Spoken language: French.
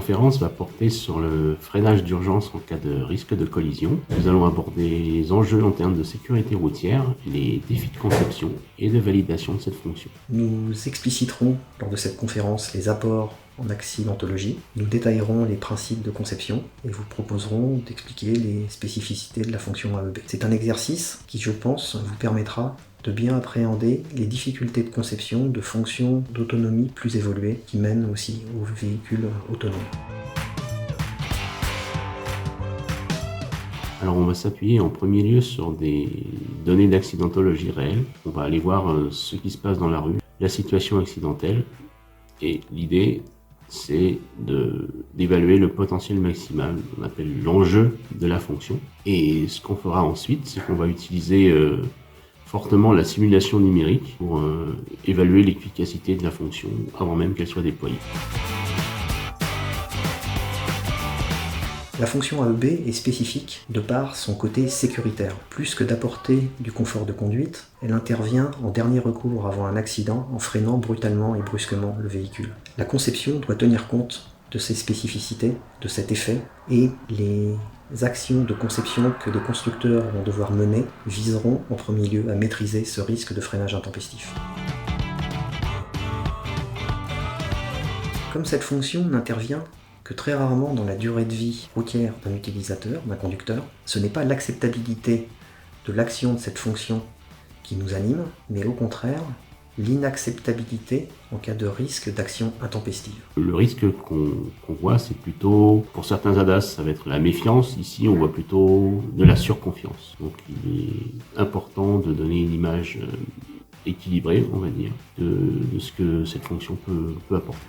conférence va porter sur le freinage d'urgence en cas de risque de collision. Nous allons aborder les enjeux en termes de sécurité routière, les défis de conception et de validation de cette fonction. Nous expliciterons lors de cette conférence les apports en accidentologie, nous détaillerons les principes de conception et vous proposerons d'expliquer les spécificités de la fonction AEB. C'est un exercice qui, je pense, vous permettra de bien appréhender les difficultés de conception de fonctions d'autonomie plus évoluées qui mènent aussi aux véhicules autonomes. Alors on va s'appuyer en premier lieu sur des données d'accidentologie réelles. On va aller voir ce qui se passe dans la rue, la situation accidentelle, et l'idée c'est d'évaluer le potentiel maximal, on appelle l'enjeu de la fonction. Et ce qu'on fera ensuite, c'est qu'on va utiliser fortement la simulation numérique pour évaluer l'efficacité de la fonction avant même qu'elle soit déployée. La fonction AEB est spécifique de par son côté sécuritaire. Plus que d'apporter du confort de conduite, elle intervient en dernier recours avant un accident en freinant brutalement et brusquement le véhicule. La conception doit tenir compte de ces spécificités, de cet effet, et les actions de conception que les constructeurs vont devoir mener viseront en premier lieu à maîtriser ce risque de freinage intempestif. Comme cette fonction n'intervient que très rarement dans la durée de vie routière d'un utilisateur, d'un conducteur, ce n'est pas l'acceptabilité de l'action de cette fonction qui nous anime, mais au contraire, l'inacceptabilité en cas de risque d'action intempestive. Le risque qu'on voit, c'est plutôt, pour certains ADAS, ça va être la méfiance. Ici, on voit plutôt de la surconfiance. Donc il est important de donner une image équilibrée, on va dire, de ce que cette fonction peut apporter.